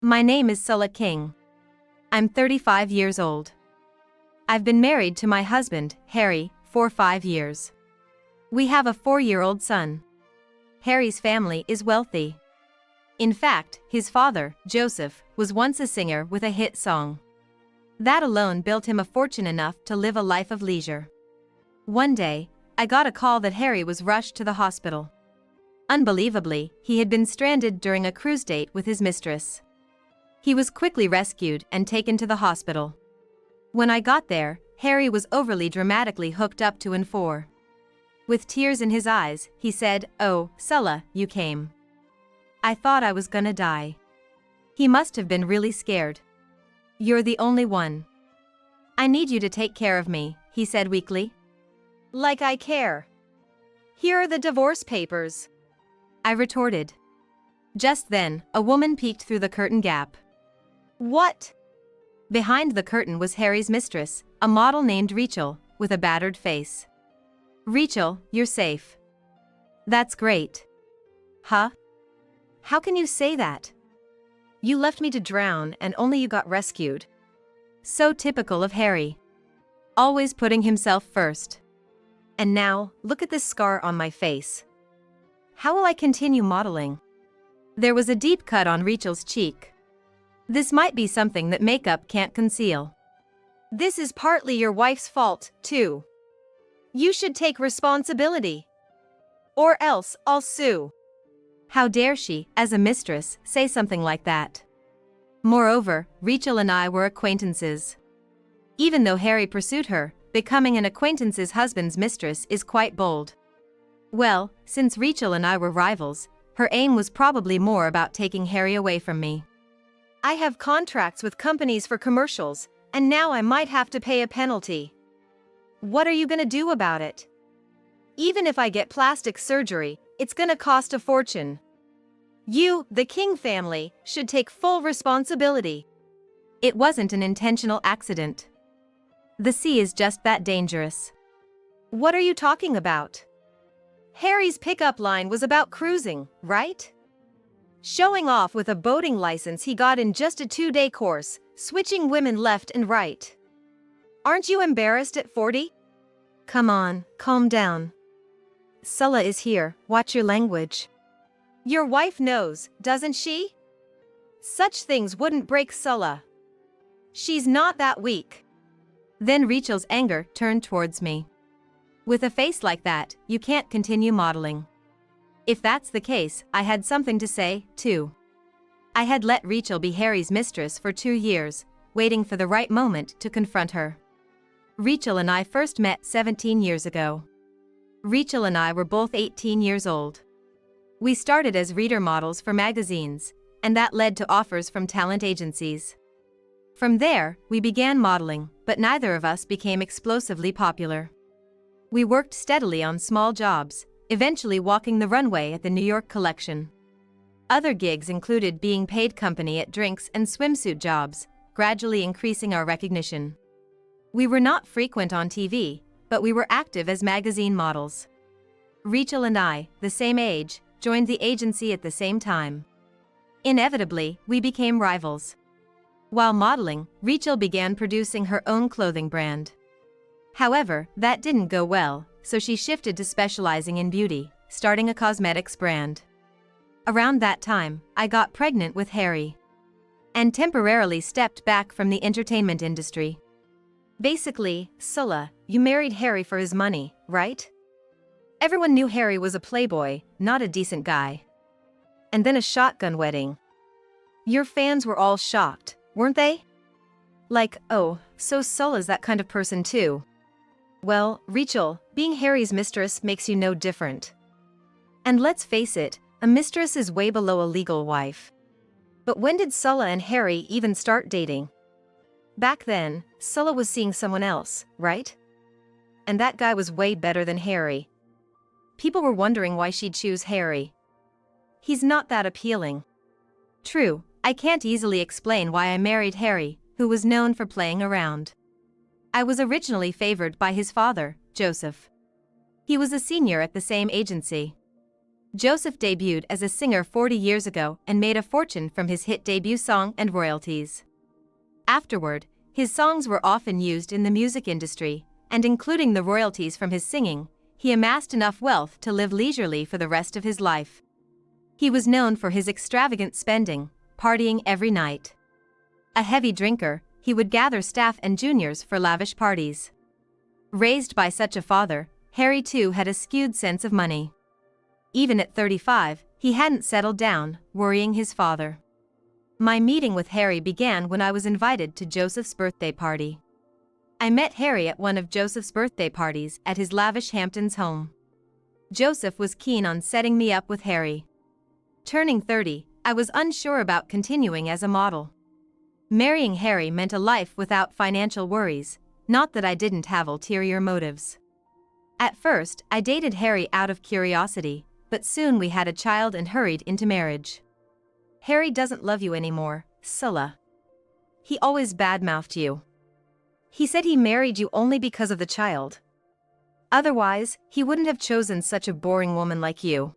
My name is Sulla King. I'm 35 years old. I've been married to my husband, Harry, for 5 years. We have a 4-year-old son. Harry's family is wealthy. In fact, his father, Joseph, was once a singer with a hit song. That alone built him a fortune enough to live a life of leisure. One day, I got a call that Harry was rushed to the hospital. Unbelievably, he had been stranded during a cruise date with his mistress. He was quickly rescued and taken to the hospital. When I got there, Harry was overly dramatically hooked up to N4. With tears in his eyes, he said, "Oh, Sulla, you came. I thought I was gonna die." He must have been really scared. "You're the only one. I need you to take care of me," he said weakly. "Like I care. Here are the divorce papers," I retorted. Just then, a woman peeked through the curtain gap. "What?" Behind the curtain was Harry's mistress, a model named Rachel, with a battered face. "Rachel, you're safe." "That's great." "Huh? How can you say that? You left me to drown and only you got rescued." So typical of Harry. Always putting himself first. And now, look at this scar on my face. How will I continue modeling? There was a deep cut on Rachel's cheek. This might be something that makeup can't conceal. "This is partly your wife's fault, too. You should take responsibility. Or else I'll sue." How dare she, as a mistress, say something like that? Moreover, Rachel and I were acquaintances. Even though Harry pursued her, becoming an acquaintance's husband's mistress is quite bold. Well, since Rachel and I were rivals, her aim was probably more about taking Harry away from me. "I have contracts with companies for commercials, and now I might have to pay a penalty. What are you gonna do about it? Even if I get plastic surgery, it's gonna cost a fortune. You, the King family, should take full responsibility." It wasn't an intentional accident. The sea is just that dangerous. "What are you talking about? Harry's pickup line was about cruising, right? Showing off with a boating license he got in just a 2-day course, switching women left and right. Aren't you embarrassed at 40? Come on, calm down. Sulla is here, watch your language. Your wife knows, doesn't she? Such things wouldn't break Sulla. She's not that weak." Then Rachel's anger turned towards me. "With a face like that, you can't continue modeling." If that's the case, I had something to say, too. I had let Rachel be Harry's mistress for 2 years, waiting for the right moment to confront her. Rachel and I first met 17 years ago. Rachel and I were both 18 years old. We started as reader models for magazines, and that led to offers from talent agencies. From there, we began modeling, but neither of us became explosively popular. We worked steadily on small jobs, eventually walking the runway at the New York collection. Other gigs included being paid company at drinks and swimsuit jobs, gradually increasing our recognition. We were not frequent on TV, but we were active as magazine models. Rachel and I, the same age, joined the agency at the same time. Inevitably, we became rivals. While modeling, Rachel began producing her own clothing brand. However, that didn't go well, so she shifted to specializing in beauty, starting a cosmetics brand. Around that time, I got pregnant with Harry. And temporarily stepped back from the entertainment industry. Basically, Sulla, you married Harry for his money, right? Everyone knew Harry was a playboy, not a decent guy. And then a shotgun wedding. Your fans were all shocked, weren't they? Like, oh, so Sulla's that kind of person too. Well, Rachel, being Harry's mistress makes you no different. And let's face it, a mistress is way below a legal wife. But when did Sulla and Harry even start dating? Back then, Sulla was seeing someone else, right? And that guy was way better than Harry. People were wondering why she'd choose Harry. He's not that appealing. True, I can't easily explain why I married Harry, who was known for playing around. I was originally favored by his father, Joseph. He was a senior at the same agency. Joseph debuted as a singer 40 years ago and made a fortune from his hit debut song and royalties. Afterward, his songs were often used in the music industry, and including the royalties from his singing, he amassed enough wealth to live leisurely for the rest of his life. He was known for his extravagant spending, partying every night. A heavy drinker, he would gather staff and juniors for lavish parties. Raised by such a father, Harry too had a skewed sense of money. Even at 35, he hadn't settled down, worrying his father. My meeting with Harry began when I was invited to Joseph's birthday party. I met Harry at one of Joseph's birthday parties at his lavish Hamptons home. Joseph was keen on setting me up with Harry. Turning 30, I was unsure about continuing as a model. Marrying Harry meant a life without financial worries, not that I didn't have ulterior motives. At first, I dated Harry out of curiosity, but soon we had a child and hurried into marriage. Harry doesn't love you anymore, Sulla. He always badmouthed you. He said he married you only because of the child. Otherwise, he wouldn't have chosen such a boring woman like you.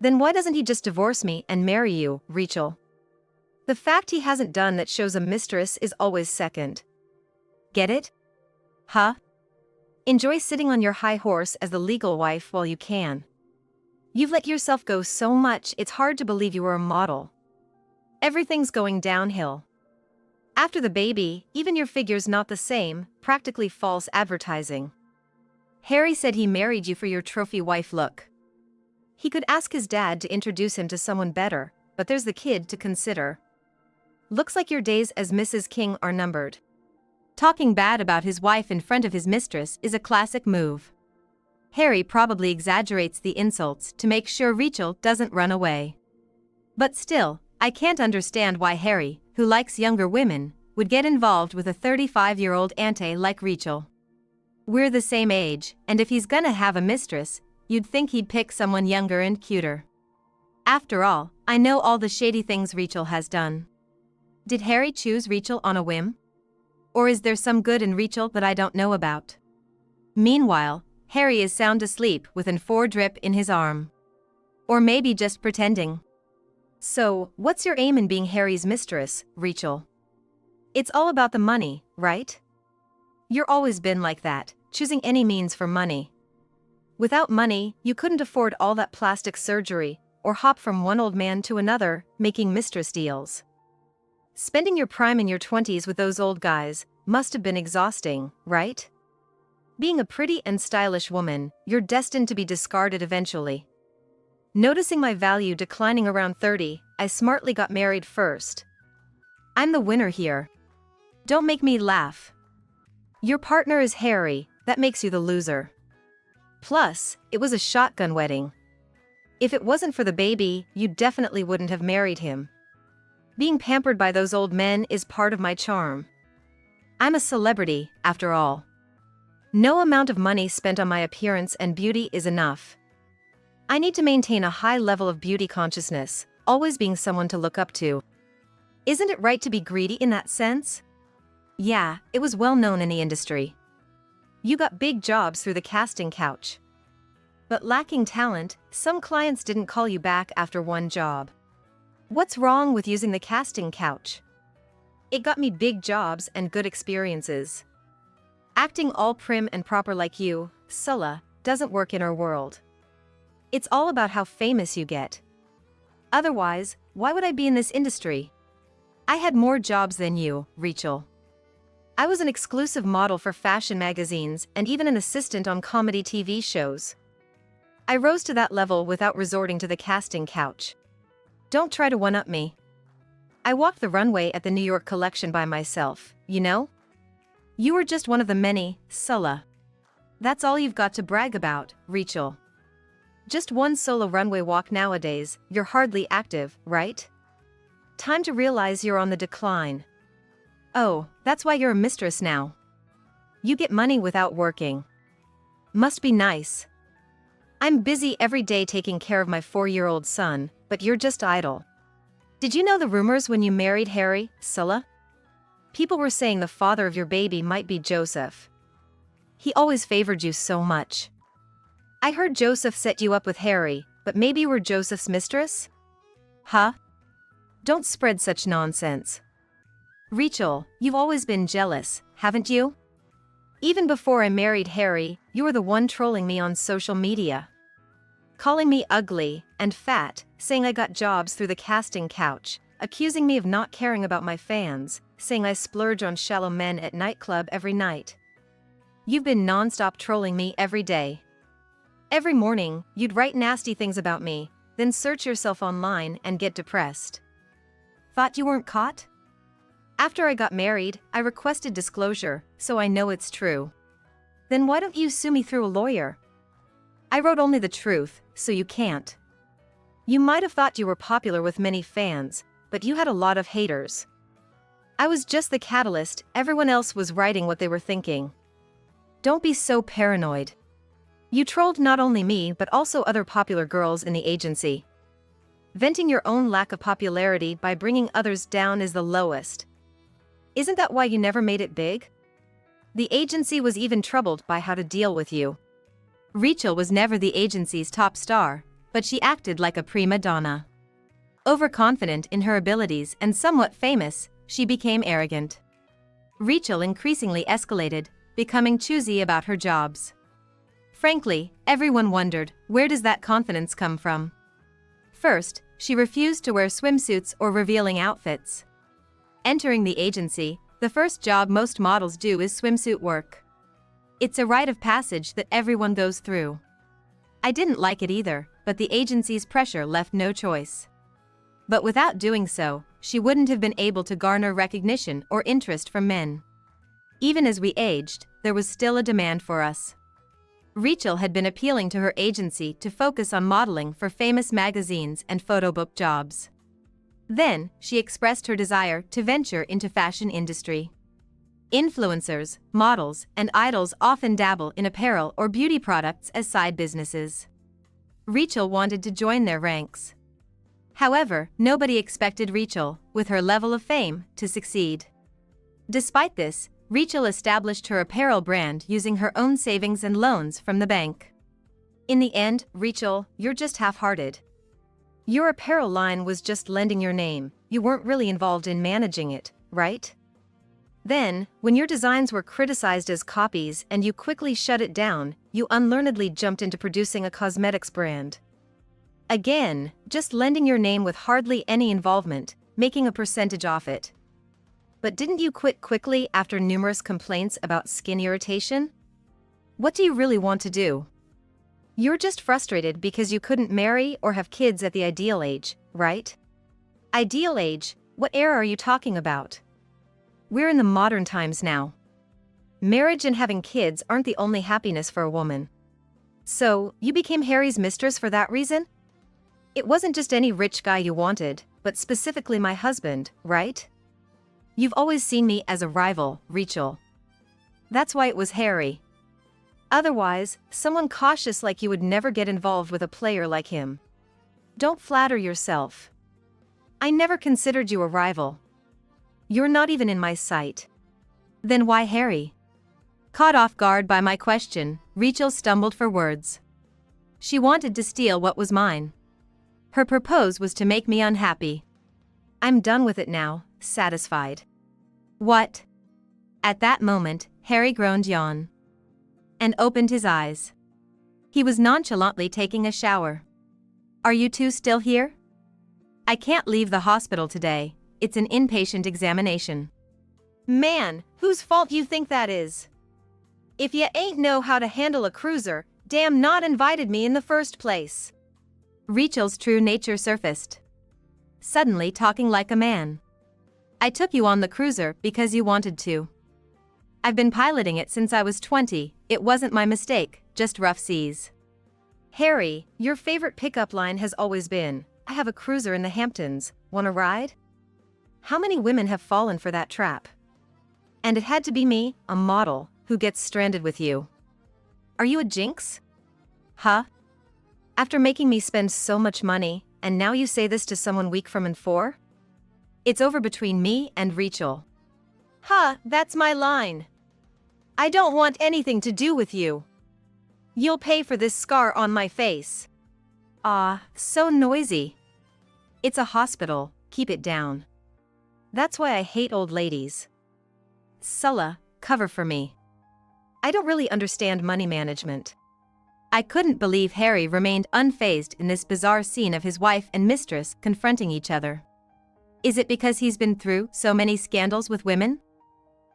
Then why doesn't he just divorce me and marry you, Rachel? The fact he hasn't done that shows a mistress is always second. Get it? Huh? Enjoy sitting on your high horse as the legal wife while you can. You've let yourself go so much it's hard to believe you were a model. Everything's going downhill. After the baby, even your figure's not the same, practically false advertising. Harry said he married you for your trophy wife look. He could ask his dad to introduce him to someone better, but there's the kid to consider. Looks like your days as Mrs. King are numbered. Talking bad about his wife in front of his mistress is a classic move. Harry probably exaggerates the insults to make sure Rachel doesn't run away. But still, I can't understand why Harry, who likes younger women, would get involved with a 35-year-old auntie like Rachel. We're the same age, and if he's gonna have a mistress, you'd think he'd pick someone younger and cuter. After all, I know all the shady things Rachel has done. Did Harry choose Rachel on a whim? Or is there some good in Rachel that I don't know about? Meanwhile, Harry is sound asleep with an 4 drip in his arm. Or maybe just pretending. So, what's your aim in being Harry's mistress, Rachel? It's all about the money, right? You're always been like that, choosing any means for money. Without money, you couldn't afford all that plastic surgery, or hop from one old man to another, making mistress deals. Spending your prime in your 20s with those old guys must have been exhausting, right? Being a pretty and stylish woman, you're destined to be discarded eventually. Noticing my value declining around 30, I smartly got married first. I'm the winner here. Don't make me laugh. Your partner is Harry, that makes you the loser. Plus, it was a shotgun wedding. If it wasn't for the baby, you definitely wouldn't have married him. Being pampered by those old men is part of my charm. I'm a celebrity, after all. No amount of money spent on my appearance and beauty is enough. I need to maintain a high level of beauty consciousness, always being someone to look up to. Isn't it right to be greedy in that sense? Yeah, it was well known in the industry. You got big jobs through the casting couch. But lacking talent, some clients didn't call you back after one job. What's wrong with using the casting couch? It got me big jobs and good experiences. Acting all prim and proper like you, Sulla, doesn't work in our world. It's all about how famous you get. Otherwise, why would I be in this industry? I had more jobs than you, Rachel. I was an exclusive model for fashion magazines and even an assistant on comedy TV shows. I rose to that level without resorting to the casting couch. Don't try to one-up me. I walked the runway at the New York collection by myself, you know? You were just one of the many, Sulla. That's all you've got to brag about, Rachel. Just one solo runway walk nowadays, you're hardly active, right? Time to realize you're on the decline. Oh, that's why you're a mistress now. You get money without working. Must be nice. I'm busy every day taking care of my 4-year-old son, but you're just idle. Did you know the rumors when you married Harry, Sulla? People were saying the father of your baby might be Joseph. He always favored you so much. I heard Joseph set you up with Harry, but maybe you were Joseph's mistress? Huh? Don't spread such nonsense. Rachel, you've always been jealous, haven't you? Even before I married Harry, you were the one trolling me on social media. Calling me ugly and fat, saying I got jobs through the casting couch, accusing me of not caring about my fans, saying I splurge on shallow men at nightclub every night. You've been non-stop trolling me every day. Every morning, you'd write nasty things about me, then search yourself online and get depressed. Thought you weren't caught? After I got married, I requested disclosure, so I know it's true. Then why don't you sue me through a lawyer? I wrote only the truth, so you can't. You might have thought you were popular with many fans, but you had a lot of haters. I was just the catalyst, everyone else was writing what they were thinking. Don't be so paranoid. You trolled not only me but also other popular girls in the agency. Venting your own lack of popularity by bringing others down is the lowest. Isn't that why you never made it big? The agency was even troubled by how to deal with you. Rachel was never the agency's top star, but she acted like a prima donna. Overconfident in her abilities and somewhat famous, she became arrogant. Rachel increasingly escalated, becoming choosy about her jobs. Frankly, everyone wondered, where does that confidence come from? First, she refused to wear swimsuits or revealing outfits. Entering the agency, the first job most models do is swimsuit work. It's a rite of passage that everyone goes through. I didn't like it either, but the agency's pressure left no choice. But without doing so, she wouldn't have been able to garner recognition or interest from men. Even as we aged, there was still a demand for us. Rachel had been appealing to her agency to focus on modeling for famous magazines and photo book jobs. Then, she expressed her desire to venture into fashion industry. Influencers, models, and idols often dabble in apparel or beauty products as side businesses. Rachel wanted to join their ranks. However, nobody expected Rachel, with her level of fame, to succeed. Despite this, Rachel established her apparel brand using her own savings and loans from the bank. In the end, Rachel, you're just half-hearted. Your apparel line was just lending your name, you weren't really involved in managing it, right? Then, when your designs were criticized as copies and you quickly shut it down, you unlearnedly jumped into producing a cosmetics brand. Again, just lending your name with hardly any involvement, making a percentage off it. But didn't you quit quickly after numerous complaints about skin irritation? What do you really want to do? You're just frustrated because you couldn't marry or have kids at the ideal age, right? Ideal age? What era are you talking about? We're in the modern times now. Marriage and having kids aren't the only happiness for a woman. So, you became Harry's mistress for that reason? It wasn't just any rich guy you wanted, but specifically my husband, right? You've always seen me as a rival, Rachel. That's why it was Harry. Otherwise, someone cautious like you would never get involved with a player like him. Don't flatter yourself. I never considered you a rival. You're not even in my sight. Then why Harry? Caught off guard by my question, Rachel stumbled for words. She wanted to steal what was mine. Her purpose was to make me unhappy. I'm done with it now, satisfied. What? At that moment, Harry groaned yawn. And opened his eyes. He was nonchalantly taking a shower. Are you two still here? I can't leave the hospital today, it's an inpatient examination. Man, whose fault you think that is? If ya ain't know how to handle a cruiser, damn not invited me in the first place. Rachel's true nature surfaced. Suddenly talking like a man. I took you on the cruiser because you wanted to. I've been piloting it since I was 20, it wasn't my mistake, just rough seas. Harry, your favorite pickup line has always been, I have a cruiser in the Hamptons, want a ride? How many women have fallen for that trap? And it had to be me, a model, who gets stranded with you. Are you a jinx? Huh? After making me spend so much money, and now you say this to someone weak from and for? It's over between me and Rachel. Huh, that's my line. I don't want anything to do with you. You'll pay for this scar on my face. Ah, so noisy. It's a hospital, keep it down. That's why I hate old ladies. Sulla, cover for me. I don't really understand money management. I couldn't believe Harry remained unfazed in this bizarre scene of his wife and mistress confronting each other. Is it because he's been through so many scandals with women?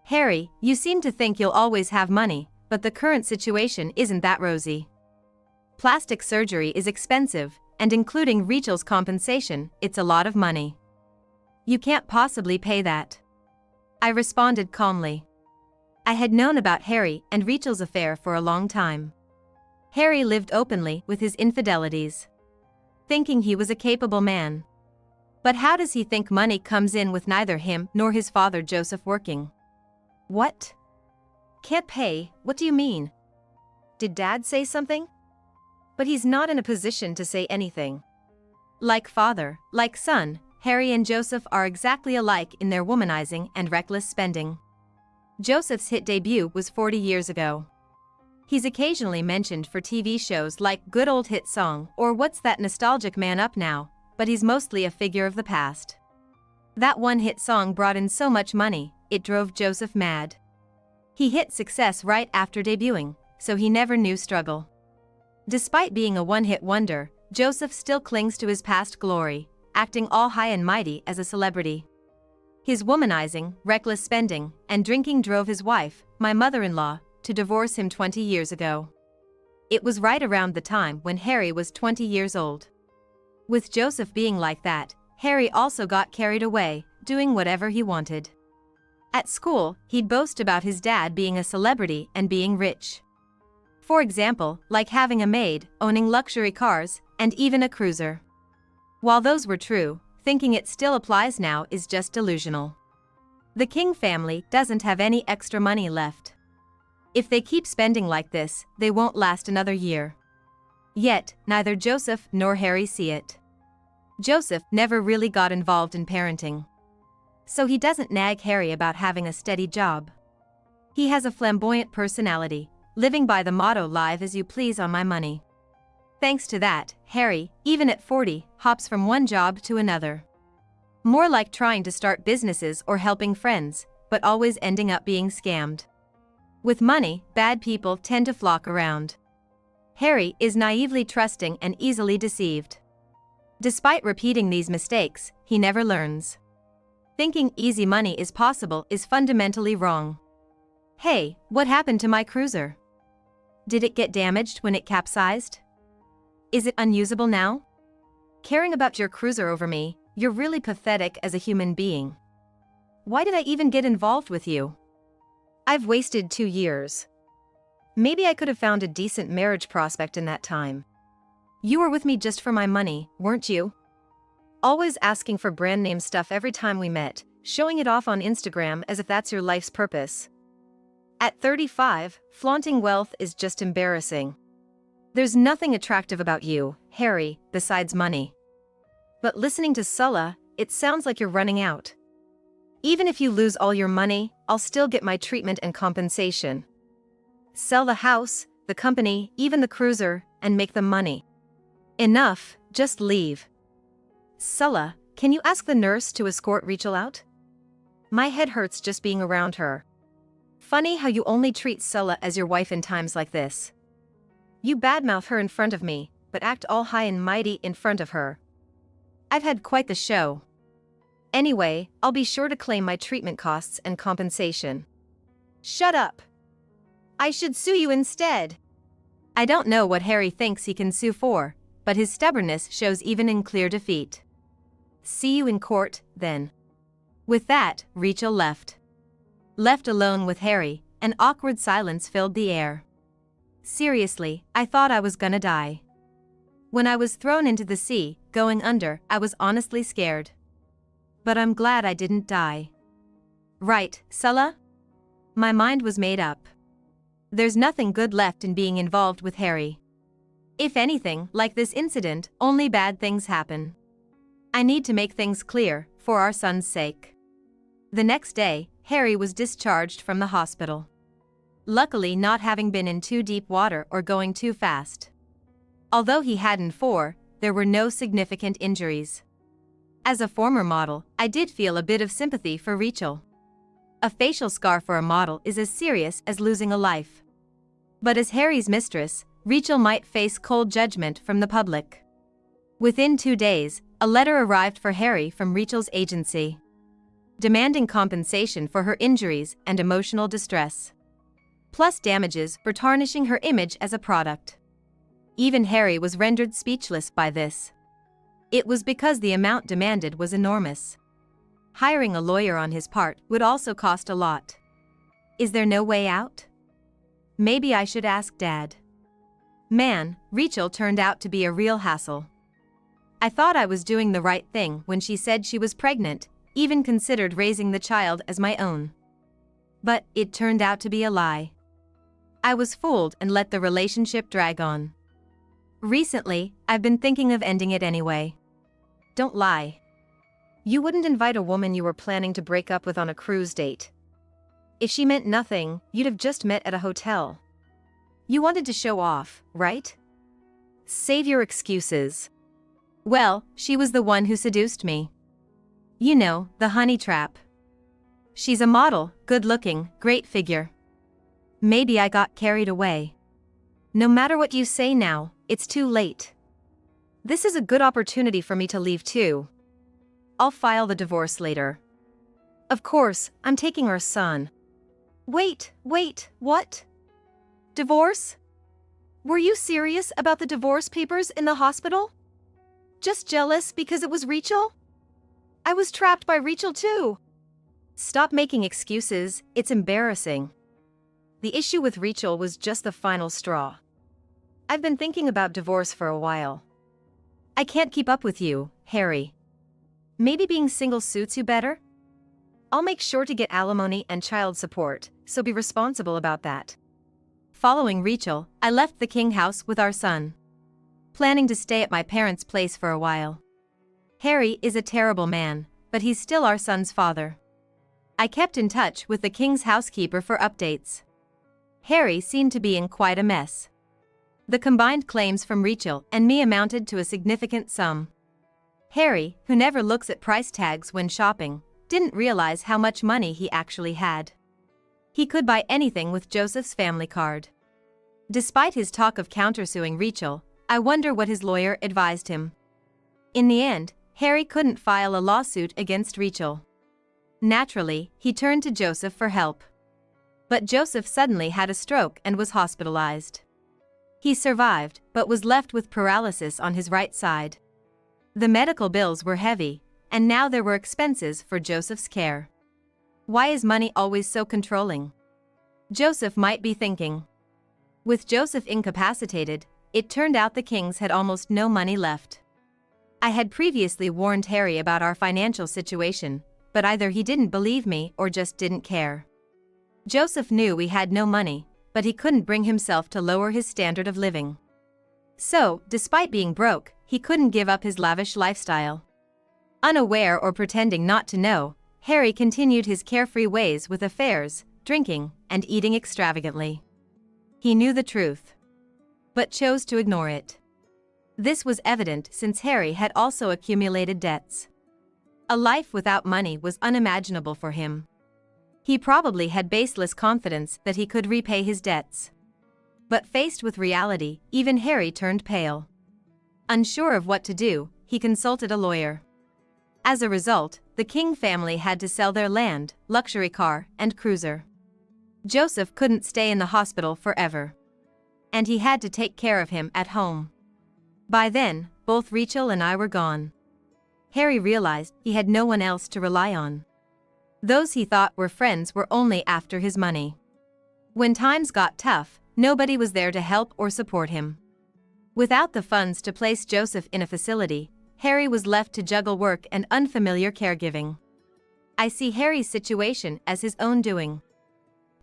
Harry, you seem to think you'll always have money, but the current situation isn't that rosy. Plastic surgery is expensive, and including Rachel's compensation, it's a lot of money. You can't possibly pay that. I responded calmly. I had known about Harry and Rachel's affair for a long time. Harry lived openly with his infidelities, thinking he was a capable man. But how does he think money comes in with neither him nor his father Joseph working? What? Can't pay, what do you mean? Did Dad say something? But he's not in a position to say anything. Like father, like son, Harry and Joseph are exactly alike in their womanizing and reckless spending. Joseph's hit debut was 40 years ago. He's occasionally mentioned for TV shows like Good Old Hit Song or What's That Nostalgic Man Up Now, but he's mostly a figure of the past. That one hit song brought in so much money, it drove Joseph mad. He hit success right after debuting, so he never knew struggle. Despite being a one-hit wonder, Joseph still clings to his past glory, acting all high and mighty as a celebrity. His womanizing, reckless spending, and drinking drove his wife, my mother-in-law, to divorce him 20 years ago. It was right around the time when Harry was 20 years old. With Joseph being like that, Harry also got carried away, doing whatever he wanted. At school, he'd boast about his dad being a celebrity and being rich. For example, like having a maid, owning luxury cars, and even a cruiser. While those were true, thinking it still applies now is just delusional. The King family doesn't have any extra money left. If they keep spending like this, they won't last another year. Yet, neither Joseph nor Harry see it. Joseph never really got involved in parenting. So he doesn't nag Harry about having a steady job. He has a flamboyant personality, living by the motto "live as you please on my money." Thanks to that, Harry, even at 40, hops from one job to another. More like trying to start businesses or helping friends, but always ending up being scammed. With money, bad people tend to flock around. Harry is naively trusting and easily deceived. Despite repeating these mistakes, he never learns. Thinking easy money is possible is fundamentally wrong. Hey, what happened to my cruiser? Did it get damaged when it capsized? Is it unusable now? Caring about your cruiser over me, you're really pathetic as a human being. Why did I even get involved with you? I've wasted 2 years. Maybe I could have found a decent marriage prospect in that time. You were with me just for my money, weren't you? Always asking for brand name stuff every time we met, showing it off on Instagram as if that's your life's purpose. At 35, flaunting wealth is just embarrassing. There's nothing attractive about you, Harry, besides money. But listening to Sulla, it sounds like you're running out. Even if you lose all your money, I'll still get my treatment and compensation. Sell the house, the company, even the cruiser, and make the money. Enough, just leave. Sulla, can you ask the nurse to escort Rachel out? My head hurts just being around her. Funny how you only treat Sulla as your wife in times like this. You badmouth her in front of me, but act all high and mighty in front of her. I've had quite the show. Anyway, I'll be sure to claim my treatment costs and compensation. Shut up. I should sue you instead. I don't know what Harry thinks he can sue for, but his stubbornness shows even in clear defeat. See you in court, then. With that, Rachel left. Left alone with Harry, an awkward silence filled the air. Seriously, I thought I was gonna die. When I was thrown into the sea, going under, I was honestly scared. But I'm glad I didn't die. Right, Sulla? My mind was made up. There's nothing good left in being involved with Harry. If anything, like this incident, only bad things happen. I need to make things clear, for our son's sake. The next day, Harry was discharged from the hospital. Luckily, not having been in too deep water or going too fast. Although he hadn't there were no significant injuries. As a former model, I did feel a bit of sympathy for Rachel. A facial scar for a model is as serious as losing a life. But as Harry's mistress, Rachel might face cold judgment from the public. Within 2 days, a letter arrived for Harry from Rachel's agency, demanding compensation for her injuries and emotional distress, plus damages for tarnishing her image as a product. Even Harry was rendered speechless by this. It was because the amount demanded was enormous. Hiring a lawyer on his part would also cost a lot. Is there no way out? Maybe I should ask Dad. Man, Rachel turned out to be a real hassle. I thought I was doing the right thing when she said she was pregnant, even considered raising the child as my own. But it turned out to be a lie. I was fooled and let the relationship drag on. Recently, I've been thinking of ending it anyway. Don't lie. You wouldn't invite a woman you were planning to break up with on a cruise date. If she meant nothing, you'd have just met at a hotel. You wanted to show off, right? Save your excuses. Well, she was the one who seduced me. You know, the honey trap. She's a model, good-looking, great figure. Maybe I got carried away. No matter what you say now, it's too late. This is a good opportunity for me to leave too. I'll file the divorce later. Of course, I'm taking our son. Wait, what? Divorce? Were you serious about the divorce papers in the hospital? Just jealous because it was Rachel? I was trapped by Rachel too. Stop making excuses, it's embarrassing. The issue with Rachel was just the final straw. I've been thinking about divorce for a while. I can't keep up with you, Harry. Maybe being single suits you better? I'll make sure to get alimony and child support, so be responsible about that. Following Rachel, I left the King house with our son, planning to stay at my parents' place for a while. Harry is a terrible man, but he's still our son's father. I kept in touch with the King's housekeeper for updates. Harry seemed to be in quite a mess. The combined claims from Rachel and me amounted to a significant sum. Harry, who never looks at price tags when shopping, didn't realize how much money he actually had. He could buy anything with Joseph's family card. Despite his talk of countersuing Rachel, I wonder what his lawyer advised him. In the end, Harry couldn't file a lawsuit against Rachel. Naturally, he turned to Joseph for help. But Joseph suddenly had a stroke and was hospitalized. He survived, but was left with paralysis on his right side. The medical bills were heavy, and now there were expenses for Joseph's care. Why is money always so controlling? Joseph might be thinking. With Joseph incapacitated, it turned out the Kings had almost no money left. I had previously warned Harry about our financial situation, but either he didn't believe me or just didn't care. Joseph knew we had no money, but he couldn't bring himself to lower his standard of living. So, despite being broke, he couldn't give up his lavish lifestyle. Unaware or pretending not to know, Harry continued his carefree ways with affairs, drinking, and eating extravagantly. He knew the truth, but chose to ignore it. This was evident since Harry had also accumulated debts. A life without money was unimaginable for him. He probably had baseless confidence that he could repay his debts. But faced with reality, even Harry turned pale. Unsure of what to do, he consulted a lawyer. As a result, the King family had to sell their land, luxury car, and cruiser. Joseph couldn't stay in the hospital forever. And he had to take care of him at home. By then, both Rachel and I were gone. Harry realized he had no one else to rely on. Those he thought were friends were only after his money. When times got tough, nobody was there to help or support him. Without the funds to place Joseph in a facility, Harry was left to juggle work and unfamiliar caregiving. I see Harry's situation as his own doing.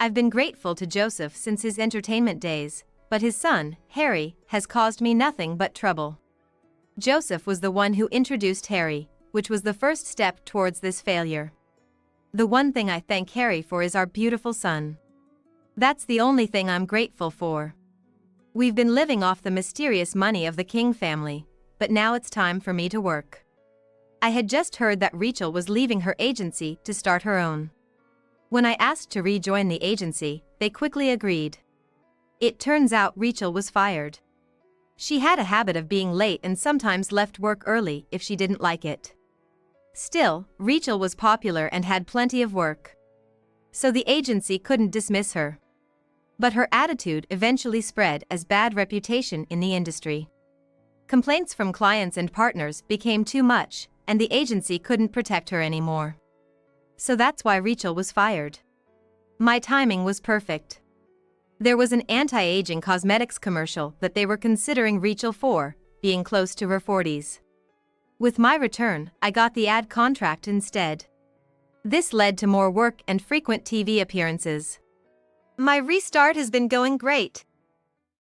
I've been grateful to Joseph since his entertainment days, but his son, Harry, has caused me nothing but trouble. Joseph was the one who introduced Harry, which was the first step towards this failure. The one thing I thank Harry for is our beautiful son. That's the only thing I'm grateful for. We've been living off the mysterious money of the King family, but now it's time for me to work. I had just heard that Rachel was leaving her agency to start her own. When I asked to rejoin the agency, they quickly agreed. It turns out Rachel was fired. She had a habit of being late and sometimes left work early if she didn't like it. Still, Rachel was popular and had plenty of work. So the agency couldn't dismiss her. But her attitude eventually spread as bad reputation in the industry. Complaints from clients and partners became too much, and the agency couldn't protect her anymore. So that's why Rachel was fired. My timing was perfect. There was an anti-aging cosmetics commercial that they were considering Rachel for, being close to her 40s. With my return, I got the ad contract instead. This led to more work and frequent TV appearances. My restart has been going great.